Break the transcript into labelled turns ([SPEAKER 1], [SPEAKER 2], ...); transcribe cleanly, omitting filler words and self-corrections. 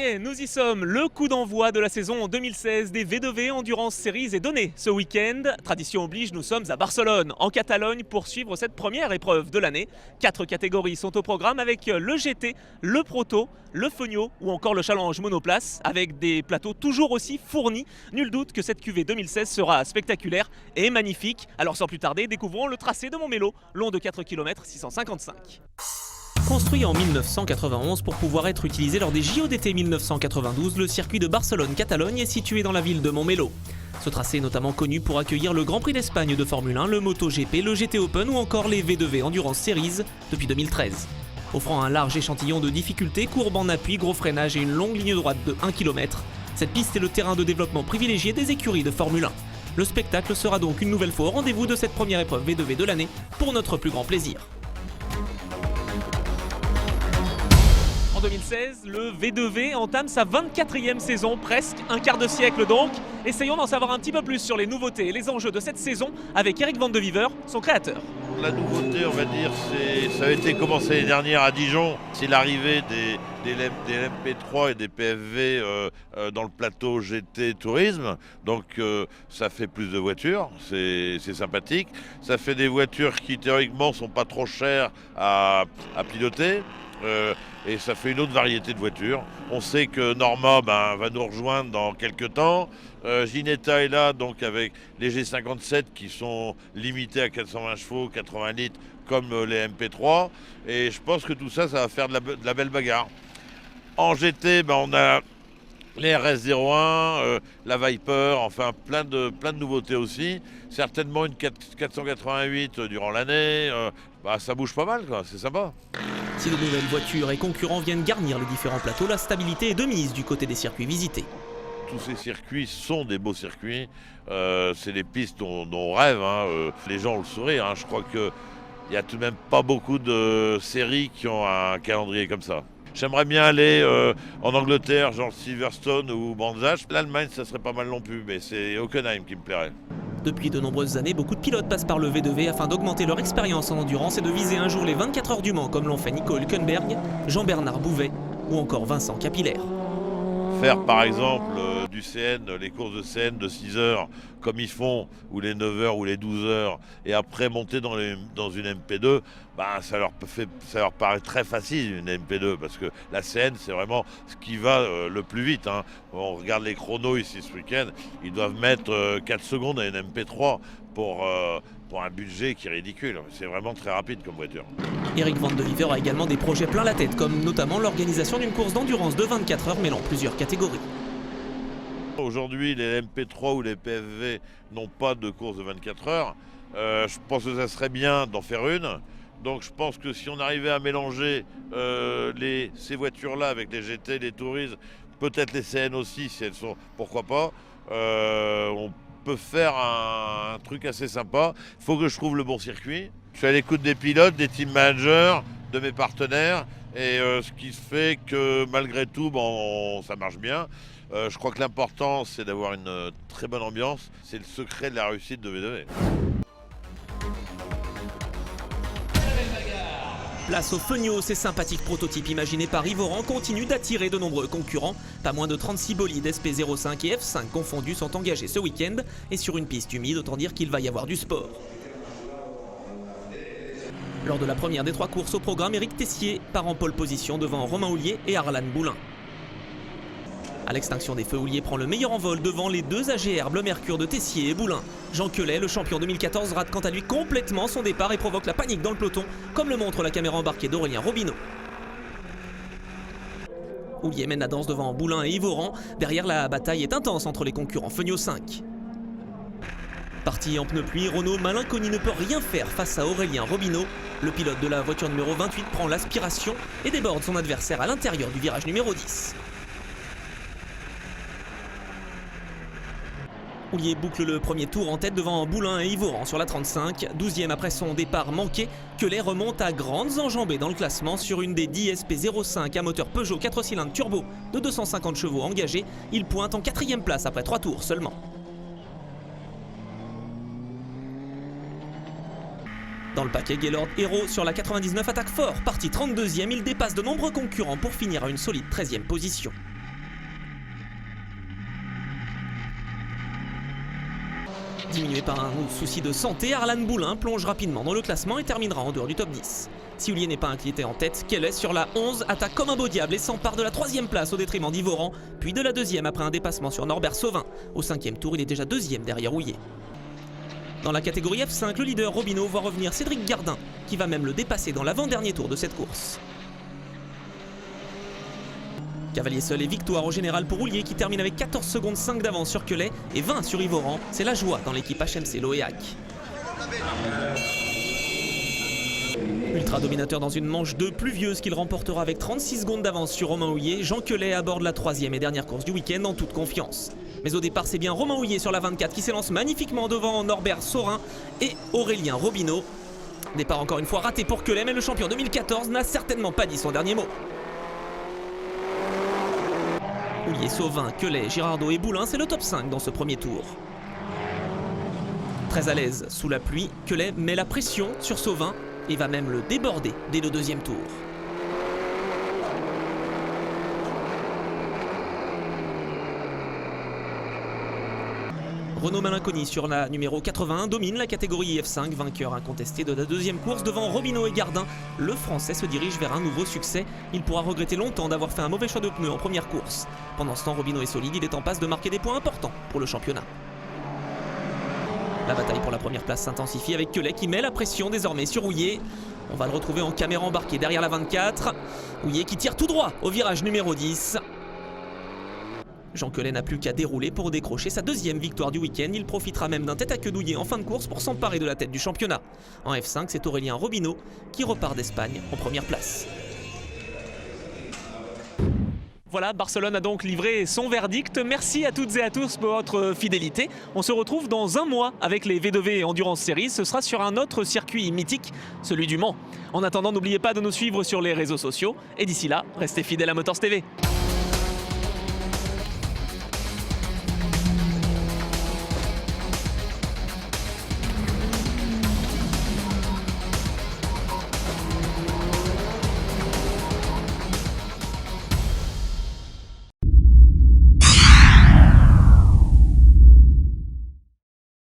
[SPEAKER 1] est, nous y sommes. Le coup d'envoi de la saison 2016 des V2V Endurance Series est donné ce week-end. Tradition oblige, nous sommes à Barcelone, en Catalogne, pour suivre cette première épreuve de l'année. 4 catégories sont au programme avec le GT, le Proto, le Feugno ou encore le Challenge Monoplace, avec des plateaux toujours aussi fournis. Nul doute que cette QV 2016 sera spectaculaire et magnifique. Alors sans plus tarder, découvrons le tracé de Montmélo, long de 4 km 655. Construit en 1991 pour pouvoir être utilisé lors des JO d'été 1992, le circuit de Barcelone-Catalogne est situé dans la ville de Montmélo. Ce tracé est notamment connu pour accueillir le Grand Prix d'Espagne de Formule 1, le MotoGP, le GT Open ou encore les V2V Endurance Series depuis 2013. Offrant un large échantillon de difficultés, courbes en appui, gros freinage et une longue ligne droite de 1 km, cette piste est le terrain de développement privilégié des écuries de Formule 1. Le spectacle sera donc une nouvelle fois au rendez-vous de cette première épreuve V2V de l'année pour notre plus grand plaisir. En 2016, le V2V entame sa 24e saison, presque un quart de siècle donc. Essayons d'en savoir un petit peu plus sur les nouveautés et les enjeux de cette saison avec Eric Van de Viver, son créateur.
[SPEAKER 2] La nouveauté, on va dire, ça a été commencé l'année dernière à Dijon. C'est l'arrivée des LMP3 et des PFV dans le plateau GT Tourisme. Donc ça fait plus de voitures, c'est sympathique. Ça fait des voitures qui théoriquement sont pas trop chères à piloter. Et ça fait une autre variété de voitures. On sait que Norma va nous rejoindre dans quelques temps. Ginetta est là donc avec les G57 qui sont limités à 420 chevaux, 80 litres comme les MP3. Et je pense que tout ça, ça va faire de la belle bagarre. En GT, on a les RS01, la Viper, enfin plein de nouveautés aussi. Certainement une 488 durant l'année. Ça bouge pas mal, quoi. C'est sympa.
[SPEAKER 1] Si de nouvelles voitures et concurrents viennent garnir les différents plateaux, la stabilité est de mise du côté des circuits visités.
[SPEAKER 2] Tous ces circuits sont des beaux circuits. C'est des pistes dont on rêve. Les gens ont le sourire. Je crois qu'il n'y a tout de même pas beaucoup de séries qui ont un calendrier comme ça. J'aimerais bien aller en Angleterre, genre Silverstone ou Brands Hatch. L'Allemagne, ça serait pas mal non plus, mais c'est Hockenheim qui me plairait.
[SPEAKER 1] Depuis de nombreuses années, beaucoup de pilotes passent par le V2V afin d'augmenter leur expérience en endurance et de viser un jour les 24 heures du Mans, comme l'ont fait Nico Hülkenberg, Jean-Bernard Bouvet ou encore Vincent Capillaire.
[SPEAKER 2] Faire par exemple du CN, les courses de CN de 6 heures comme ils font, ou les 9 heures ou les 12 heures, et après monter dans une MP2, ça leur paraît très facile une MP2, parce que la CN c'est vraiment ce qui va le plus vite. On regarde les chronos ici ce week-end, ils doivent mettre 4 secondes à une MP3 pour un budget qui est ridicule. C'est vraiment très rapide comme voiture.
[SPEAKER 1] Eric Van de Viver a également des projets plein la tête, comme notamment l'organisation d'une course d'endurance de 24 heures mêlant plusieurs catégories.
[SPEAKER 2] Aujourd'hui, les MP3 ou les PFV n'ont pas de course de 24 heures. Je pense que ça serait bien d'en faire une. Donc je pense que si on arrivait à mélanger ces voitures-là avec les GT, les Tourisme, peut-être les CN aussi, si elles sont, pourquoi pas, on peut faire un truc assez sympa. Il faut que je trouve le bon circuit. Je suis à l'écoute des pilotes, des team managers, de mes partenaires, et ce qui fait que malgré tout, ça marche bien. Je crois que l'important, c'est d'avoir une très bonne ambiance. C'est le secret de la réussite de V2V.
[SPEAKER 1] Place au Feugno, ces sympathiques prototypes imaginés par Yvoran continuent d'attirer de nombreux concurrents. Pas moins de 36 bolides SP05 et F5 confondus sont engagés ce week-end. Et sur une piste humide, autant dire qu'il va y avoir du sport. Lors de la première des 3 courses au programme, Éric Tessier part en pole position devant Romain Houllier et Arlan Boulin. À l'extinction des feux, Houllier prend le meilleur envol devant les 2 AGR Bleu Mercure de Tessier et Boulin. Jean Quelet, le champion 2014, rate quant à lui complètement son départ et provoque la panique dans le peloton, comme le montre la caméra embarquée d'Aurélien Robineau. Houllier mène la danse devant Boulin et Yvoran. Derrière, la bataille est intense entre les concurrents Feugno 5. Parti en pneus pluie, Renault Malinconi ne peut rien faire face à Aurélien Robineau. Le pilote de la voiture numéro 28 prend l'aspiration et déborde son adversaire à l'intérieur du virage numéro 10. Houllier boucle le premier tour en tête devant Boulin et Yvoran sur la 35. 12e après son départ manqué, Quelet remonte à grandes enjambées dans le classement sur une des 10 SP05 à moteur Peugeot 4 cylindres turbo de 250 chevaux engagés. Il pointe en 4e place après 3 tours seulement. Dans le paquet, Gaylord Hero sur la 99 attaque fort. Parti 32e, il dépasse de nombreux concurrents pour finir à une solide 13e position. diminué par un souci de santé, Arlan Boulin plonge rapidement dans le classement et terminera en dehors du top 10. Si Houllier n'est pas inquiété en tête, Kellet sur la 11 attaque comme un beau diable et s'empare de la 3e place au détriment d'Yvoran, puis de la 2e après un dépassement sur Norbert Sauvin. Au 5e tour, il est déjà 2e derrière Houllier. Dans la catégorie F5, le leader Robineau voit revenir Cédric Gardin, qui va même le dépasser dans l'avant-dernier tour de cette course. Cavalier seul et victoire au général pour Houllier qui termine avec 14 secondes 5 d'avance sur Kellet et 20 sur Yvoran. C'est la joie dans l'équipe HMC Loéac. Ultra dominateur dans une manche 2 pluvieuse qu'il remportera avec 36 secondes d'avance sur Romain Houllier, Jean Kellet aborde la 3e et dernière course du week-end en toute confiance. Mais au départ, c'est bien Romain Houllier sur la 24 qui s'élance magnifiquement devant Norbert Saurin et Aurélien Robineau. Départ encore une fois raté pour Kellet, mais le champion 2014 n'a certainement pas dit son dernier mot. Houllier, Sauvin, Kellet, Girardot et Boulin, c'est le top 5 dans ce premier tour. Très à l'aise sous la pluie, Kellet met la pression sur Sauvin et va même le déborder dès le 2e tour. Renaud Malinconi sur la numéro 81 domine la catégorie F5, vainqueur incontesté de la 2e course devant Robineau et Gardin. Le Français se dirige vers un nouveau succès. Il pourra regretter longtemps d'avoir fait un mauvais choix de pneus en première course. Pendant ce temps, Robineau est solide, il est en passe de marquer des points importants pour le championnat. La bataille pour la première place s'intensifie avec Kellet qui met la pression désormais sur Houllier. On va le retrouver en caméra embarquée derrière la 24. Houllier qui tire tout droit au virage numéro 10. Jean Kellet n'a plus qu'à dérouler pour décrocher sa 2e victoire du week-end. Il profitera même d'un tête-à-queue d'Houllier en fin de course pour s'emparer de la tête du championnat. En F5, c'est Aurélien Robineau qui repart d'Espagne en première place. Voilà, Barcelone a donc livré son verdict. Merci à toutes et à tous pour votre fidélité. On se retrouve dans un mois avec les V2V Endurance Series. Ce sera sur un autre circuit mythique, celui du Mans. En attendant, n'oubliez pas de nous suivre sur les réseaux sociaux. Et d'ici là, restez fidèles à Motors TV.